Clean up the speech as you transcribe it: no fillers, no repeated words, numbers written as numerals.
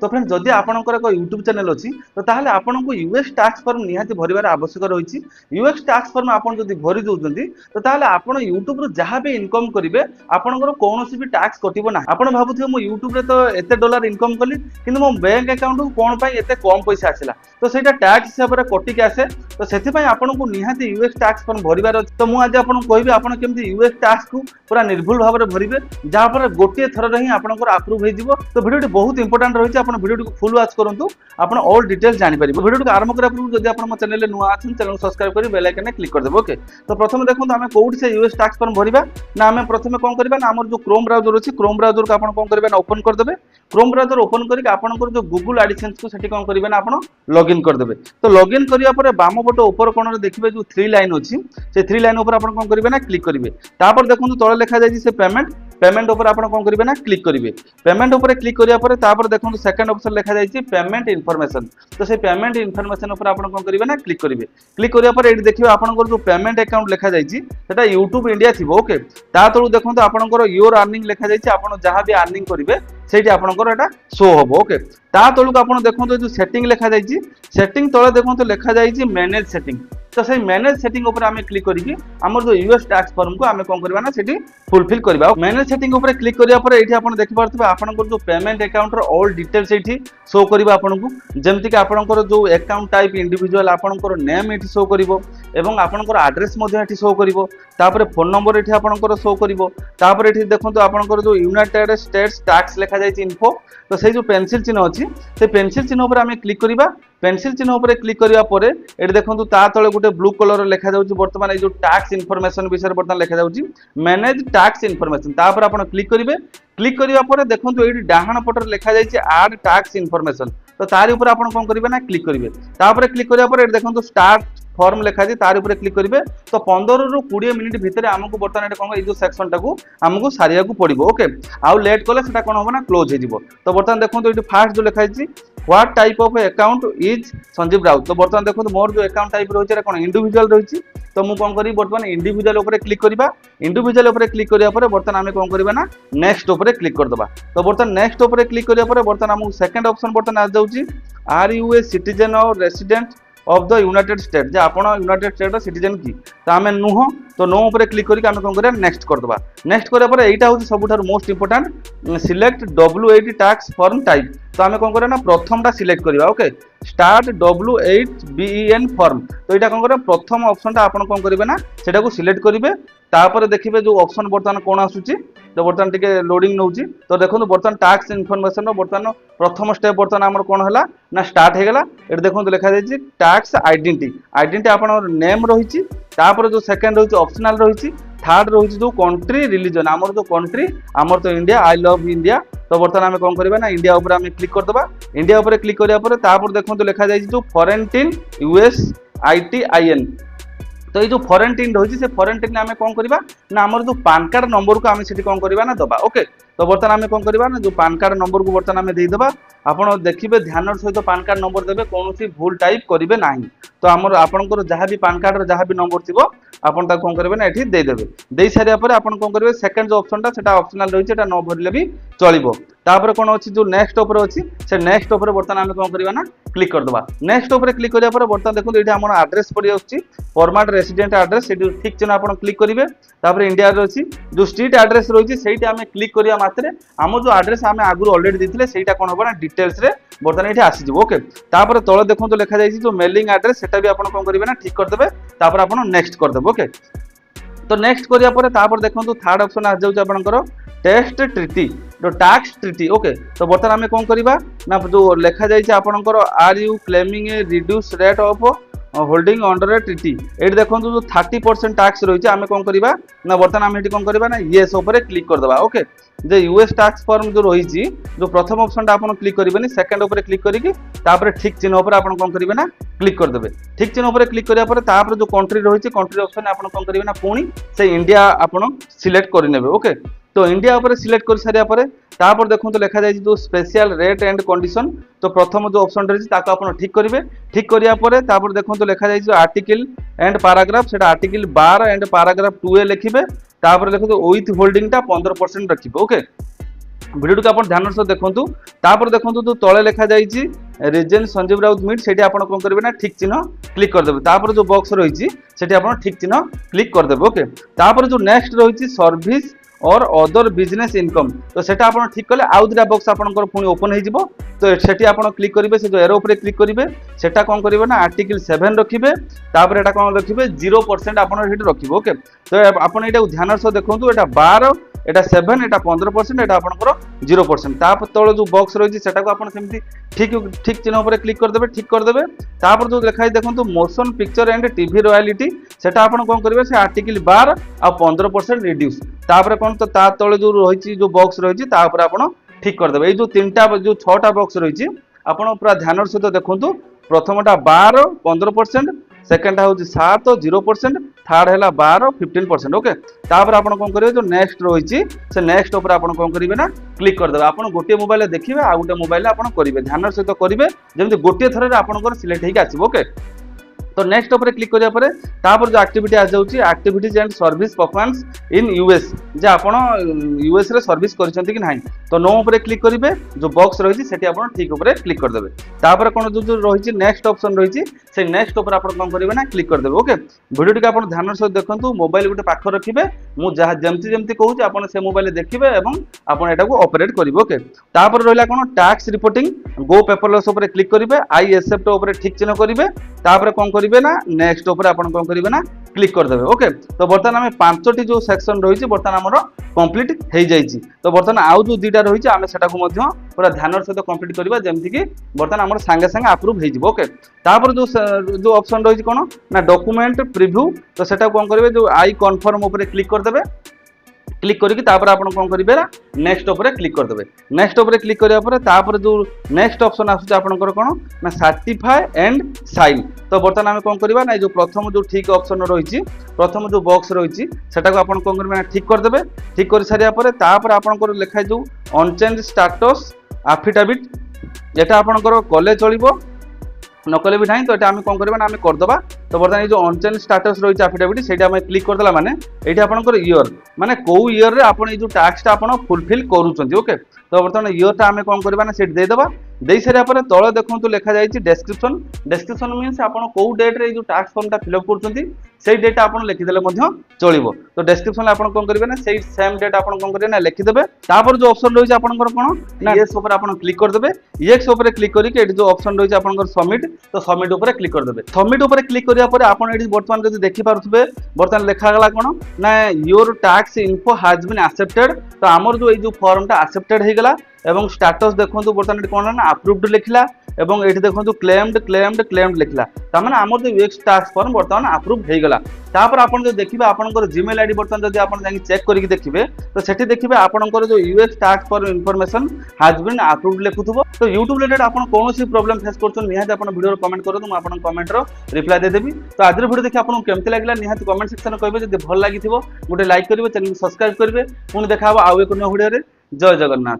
तो फ्रेंड जदि आपनकर एक यूट्यूब चैनल अच्छी तो ताहले आपनको यूएस टैक्स फॉर्म निहाती भरिबार आवश्यक रही। यूएस टैक्स फॉर्म आपन जदि भरि दउछंती तो ताहले आपन यूट्यूब रो जहाँ भी इनकम करिवे आपनकर कोनोसी भी टैक्स कटिबो ना। आपन भाबुथिबे मो यूट्यूब रे तो एते डॉलर इनकम कली किंतु मो बैंक अकाउंट को कोन पई एते कम पैसा आसिला तो सेटा टैक्स हिसाब रे कटि के आसे। तो सेति पई आपनको निहाती यूएस टैक्स फॉर्म भरिबार अछि। तो मु आज आपन कहबी आपन केमति यूएस टैक्स को पूरा निर्भुल भाव में भरिबे जहाँ पर गोटे थर रे ही आपनकर अप्रूव हे जिवो। तो वीडियो बहुत इंपोर्टेंट रही है आपन वीडियो को फुल वॉच करंतु आपन ऑल डिटेल्स जानि परिबे। वीडियो को आरंभ करा पूर्व जदि आपन मो चैनल ले नुआ आछन चैनल को सब्सक्राइब करी बेल आइकन क्लिक कर देबो। ओके तो प्रथम देखंतु हमें कोड से यूएस टैक्स फॉर्म भरिबा ना हमें प्रथम कोन करबा ना हमर जो क्रोम ब्राउजर अछि क्रोम ब्राउजर को आपन कोन करबा ना ओपन कर देबे। क्रोम ब्राउजर ओपन करी आपनकर जो गूगल एडसेंस को सेठी कोन करबा ना आपन लॉगिन कर देबे। तो लॉगिन करिया परे बाम पट ऊपर कोन रे देखिबे जो 3 लाइन अछि से 3 लाइन ऊपर आपन कोन करबे ना क्लिक करिवे। तापर देखंतु तळे लिखा जाय से पेमेंट ऊपर आपन कोन करिवे ना क्लिक करिवे। पेमेंट ऊपर क्लिक करिया परे तापर देखंतु सेकंड ऑप्शन लिखा जाय पेमेंट इनफॉरमेशन। तो से पेमेंट इनफॉरमेशन ऊपर आपन कोन करिवे ना क्लिक करिवे। क्लिक करिया परे एठी देखिबे आपनकर जो पेमेंट अकाउंट लिखा जाय सेटा YouTube इंडिया थिबो। ओके ता तळु देखंतु आपनकर योर अर्निंग लिखा जाय आपन जहां भी अर्निंग करिवे सेठी आपनकर एटा शो होबो। ओके ता तळु आपन देखंतु जो सेटिंग लिखा जाय सेटिंग तळे देखंतु लिखा जाय मैनेज सेटिंग। तो से मैनेज सेटिंग ऊपर आमे क्लिक करिकि हमर जो यूएस टैक्स फॉर्म को आमे कोन करबा ना सेठी फुलफिल करबा। मैनेज सेटिंग ऊपर क्लिक करिया पर एठी आपन देखि पारथबे आपनकर जो पेमेंट अकाउंट रो ऑल डिटेल्स एठी शो करबा आपनको जेमति कि आपनकर जो अकाउंट टाइप इंडिविजुअल आपनकर नेम एठी शो करिवो एवं आपनकर एड्रेस मध्ये एठी शो करिवो। तापर फोन नंबर एठी आपनकर शो करिवो। तापर एठी देखंतु आपनकर जो यूनाइटेड स्टेट्स टैक्स लिखा जाय इन्फो। तो से जो पेंसिल चिन्ह अछि से पेंसिल चिन्ह ऊपर आमे क्लिक करिबा। पेंसिल चिन्ह ऊपर क्लिक करिया परे एठी देखंतु ता तळे गुटे ब्लू कलर लिखा जाउची वर्तमान ए जो टैक्स इनफॉरमेशन विषय वर्तमान लिखा जाउची मैनेज टैक्स इनफॉरमेशन। तापर आपण क्लिक करिवे। क्लिक करिया परे देखंतु एठी डाहाण पटर लिखा जायछि ऐड टैक्स इनफॉरमेशन। तो तारि ऊपर आपण कोन करिवे ना क्लिक करिवे। तापर क्लिक करिया परे एठी देखंतु स्टार्ट फॉर्म लिखा जाय तारि ऊपर क्लिक करिवे। तो 15 रु 20 मिनिट भितर हमकु वर्तमान एटा कोन ए जो सेक्शन टाकू हमकु सारिया को पड़िबो। ओके आउ लेट कले सेटा कोन होबो ना क्लोज हे जिवो। तो वर्तमान देखंतु एठी फास्ट जो लिखा जायछि what type of account is Sanjeev Raut. तो वर्तमान देखो मोर जो अकाउंट टाइप रही है कौन इंडिविजुअल रही। तो मुझे कौन करी वर्तमान इंडिविजुअल ऊपर क्लिक करवा। इंडिविजुअल ऊपर क्लिक करिया परे वर्तमान आमे कौन करबा ना नेक्स्ट ऊपर क्लिक कर दबा। तो वर्तमान नेक्स्ट ऊपर क्लिक करिया परे वर्तमान हमहु सेकंड ऑप्शन वर्तमान आ जाउची are you a citizen or resident of the United State जे आपण यूनाइटेड स्टेट सिटीजन की। तो आमे नुह तो नो ऊपर क्लिक करके आमे कोन करिया नेक्स्ट कर दबा। नेक्स्ट करिया परे एटा होची सबुठार most important select W8 tax form type. तो आमे कोन करिया ना प्रथमटा सिलेक्ट करिया। Okay start W8BEN form. तो एटा कोन करिया प्रथम ऑप्शनटा आपण कोन करिवे ना सेटा को सिलेक्ट करिवे। तापर देखिबे जो ऑप्शन वर्तमान कोन आसुची तो वर्तमान टिके लोडिंग नउची। तो देखो वर्तमान टैक्स इनफॉरमेशन रो वर्तमान प्रथम स्टेप वर्तमान हमर कोन हला ना स्टार्ट हे गेला। एट देखो लिखा जाय टैक्स आइडेंटिटी आपन नेम रहिची। तापर जो सेकंड रहिची ऑप्शनल रहिची। थर्ड रहिची जो कंट्री रिलीजन हमर जो कंट्री हमर तो इंडिया आई लव इंडिया। तो वर्तमान आमे कोन करबा ना इंडिया ऊपर आमे क्लिक कर दबा। इंडिया ऊपर क्लिक करिया परे तापर देखो लिखा जाय जो फॉरेन टीन USITIN। तो ये जो फॉरेन टीन रही है फॉरेन टीन आमे कौन करबा ना हमर जो पान कार्ड नंबर को आमे सेठी कौन करबा ना दबा। ओके तो वर्तमान आमे कौन करबा ना जो पान कार्ड नंबर को वर्तमान आमे दे दबा। आपण देखिबे ध्यान सहित पान कार्ड नंबर देबे कोनोसी भूल टाइप करिवे नाही। तो हमर आपनकर जहाँ भी पान कार्ड जहाँ भी नंबर थिबो आपन ता कौन करबे ना एठी दे देबे। दे सारिया परे आपन कौन करबे सेकंड जो ऑप्शनटा सेटा ऑप्शनल रही है न भरले भी चलिबो। तापर कोन अछि जो नेक्स्ट ऊपर अछि से नेक्स्ट ऊपर वर्तमान आमे कोन करबा ना क्लिक कर दबा। नेक्स्ट ऊपर क्लिक करिया परे वर्तमान देखो एठी हमर एड्रेस पड़ी आछि फॉर्मेट रेसिडेंट एड्रेस सेठी ठीक चिन्ह आपन क्लिक करिवे। तापर इंडिया रो अछि जो स्ट्रीट एड्रेस रही सेठी आमे क्लिक करिया मात्रे हम जो एड्रेस आमे आगु ऑलरेडी दिथिले सेटा कोन होबा ना डिटेल्स रे वर्तमान एठी आसी जिवो। ओके तापर तळे देखो तो लिखा जायछि जो मेलिंग एड्रेस सेटा भी आपन कोन करिवे ना ठीक कर देबे। तापर आपन नेक्स्ट कर देबो। ओके तो नेक्स्ट करिया परे तापर देखो थर्ड ऑप्शन आ जाउछ आपनकर टेस्ट ट्रिटी जो टैक्स ट्रिटी। ओके तो वर्तमान आमे कोन करिबा ना जो लिखा जायछि आपनकर are you claiming a reduce rate of holding under a treaty. एठी देखो जो 30% टैक्स रही है आमे कोन करिबा ना वर्तमान आमे एठी कोन करिबा ना येस ऊपर क्लिक कर दबा। ओके जे यूएस टैक्स फॉर्म जो रही जो प्रथम ऑप्शन टा आपन क्लिक करिबेनी सेकंड ऊपर क्लिक करिकि तापर ठीक चिन्ह ऊपर आपन कोन करिबे ना क्लिक कर देबे। ठीक चिन्ह ऊपर क्लिक करिया पर तापर जो कंट्री रही कंट्री ऑप्शन आपन कोन करिबे ना पुणी से इंडिया आपन सिलेक्ट करि नेबे। ओके तो इंडिया ऊपर सिलेक्ट कर सारिया पर तापर देखो तो लिखा जाय जो स्पेशल रेट एंड कंडीशन। तो प्रथम जो ऑप्शन रही ताको आपन ठीक करिवे। ठीक करिया पर तापर देखो तो लिखा जाय जो आर्टिकल एंड पैराग्राफ सेटा आर्टिकल 12 एंड पैराग्राफ 2 ए लिखिबे। तापर देखो तो विथ होल्डिंग टा 15% रखिबे। ओके भिडियो को आप ध्यान सह देखूँ तापर देखूँ जो तले लिखा जाइए रिजेन संजीव राउत मीट से आप कौन करेंगे ना ठीक चिन्ह क्लिक करदेवे तापर जो बॉक्स रही आप ठीक चिन्ह क्लिक करदेवे ओके तापर जो नेक्स्ट रही सर्विस और अदर बिजनेस इनकम तो सेटा आप ठीक कले आउ दुटा बॉक्स आपंकर पुणी ओपन हो तो सेठी आप क्लिक करेंगे से जो एरो पर क्लिक करेंगे सेटा कौन करेंगे ना आर्टिकल 7 रखिए तापर एटा कौन रखिए 0% आप रखिए ओके तो आपन एटा ध्यान सह देखूँ एटा 12 एटा 7 एटा 15% एटा आपनकर 0% तापर तले जो बॉक्स रही है को आप ठीक ठीक चिन्ह पर क्लिक करदेवे ठीक करदेवे तापर जो लिखाई देखो motion picture and TV royalty सेटा आप कौन करेंगे से आर्टिकल 12 आ 15% रिड्यूस तापर कौन तो ता तले जो रही जो बॉक्स रही आप ठीक करदेवे ये जो 3टा जो 6टा बॉक्स रही आपड़ पूरा ध्यान सहित देखूँ प्रथमटा 12 15% सेकेंड हूँ 7 0% थर्ड है 12 15% ओके तापर आप कौन करेंगे जो नेक्स्ट रही से नेक्स्ट उपर आप कौन करेंगे ना क्लिक करदेवे आप गोटे मोबाइल देखिए आ गोटे मोबाइल आप करेंगे ध्यान सहित करेंगे जमी गोटे थर आपंकर सिलेक्ट होकर आसो ओके तो नेक्स्ट उपर क्लिक करिया परे तापर जो एक्टिविटी आ जाउची activities and service performance in US जे आपण यूएस रे सर्विस करछंती कि नाही तो नो उपर क्लिक करिवे जो बॉक्स रही सेठी आपण ठीक उपर क्लिक कर देबे तापर कोन जो रही नेक्स्ट ऑप्शन रही से नेक्स्ट उपर आपण कोन करिवे ना क्लिक कर देबे ओके वीडियो टिक आपण ध्यान सहित देखंतु मोबाइल गुटे पाख रखिबे मु जहा जेमती जेमती कहूची आपण से मोबाइल देखिबे एवं आपण एटा को ऑपरेट करिवे ओके तापर रहला कोन टैक्स रिपोर्टिंग गो पेपरलेस उपर क्लिक करिवे आई एक्सेप्ट उपर ठीक चिन्ह करिवे तापर कोन करिवे ना नेक्स्ट उपर आपण कोन करिवे ना क्लिक कर देबे ओके तो बर्तमान आमे 5टी जो सेक्शन रही बर्तमान हमर कंप्लीट हो जाइए तो बर्तमान आउ जो 2टा रही आम सेटा पूरा ध्यान सहित कंप्लीट करवा जमती कि बर्तमान आम सांगे सांगे अप्रूव हो ओके तापर जो ऑप्शन रही कौन ना डॉक्यूमेंट प्रिव्यू तो सेटा कौन करेंगे जो आई कन्फर्म उपर क्लिक करदेवे क्लिक करके तापर आपण कौन करेंगे ना नेक्स्ट उपर क्लिक करदेवे नेक्स्ट उपर क्लिक करापर तापर जो नेक्स्ट ऑप्शन आसूँ आपंकर कौन ना सर्टिफाई एंड साइन तो बर्तमान आम कौन करवा ना जो प्रथम जो ठीक ऑप्शन रही प्रथम जो बॉक्स रही सेटा आप कौन करेंगे ना ठीक करदेवे ठीक कर सारापर तापर आपंकर लिखाई जो अनचेंज स्टाटस एफिडेविट एटा आपंकर कले चलो नकले भी नहीं तो ये आम कौन करवा ना आम करदे तो बर्तमान जो अनचेंज स्टाटस रही एफिडेविट से क्लिक करदेला माने ये आपंकर इयर माने कौ इयर रे आपण जो टास्कटा आपण फुलफिल करूछंती ओके तो बर्तमान इयरटा आम कौन करवा ना सेट देदेबा दे सारापर तले देखो लिखा जाइए डेस्क्रिप्शन डेस्क्रिप्शन मीन्स आपन कौ डेट रे जो टास्क फॉर्मटा फिलअप करछंती से डेट आपन लिखिदेले मध्य चलिबो तो डेस्क्रिप्शन आपन कौन करेंगे ना से सेम डेट आपन कौन करेंगे ना लिखिदेबे तापर जो ऑप्शन रही आपनकर कोन ना यस ऊपर आपन क्लिक करदेबे यस ऊपर क्लिक करके एटी जो ऑप्शन रही आपनकर सबमिट तो सबमिट ऊपर क्लिक करदेबे सबमिट ऊपर क्लिक करिया परे आपन एटी वर्तमान जदि देखि पारुथबे वर्तमान लिखा गला कोन ना your tax info has been accepted तो हमर जो ए जो फॉर्मटा एक्सेप्टेड हे गला एवं स्टेटस देखो बर्तमान कौन ना अप्रूव्ड लिखला एवं ये देखो क्लेम्ड क्लेम्ड क्लेम्ड लिखला तार आम जो यूएक्स टास्क फॉर्म बर्तमान अप्रूव हो गला तापर आपन जो देखिए आपंकर जीमेल आईडी बर्तमान जब आप चेक करके देखिए तो सेठी देखिए आपंकर जो UX task form information has been approved लिखुथबो तो यूट्यूब रिलेटेड आप कौन सी प्रॉब्लम फेस करछन निहाती आपन वीडियो कमेंट करू मैं आपन कमेंट रो रिप्लाई दे देबी तो आज वीडियो देखि आपन केमति लागला निहाती कमेंट सेक्शन कहबे जदि भल लागिथिबो गोटे लाइक करिवे चैनल सब्सक्राइब करिवे पुणी देखा आउ एक न्यू वीडियो रे जय जगन्नाथ।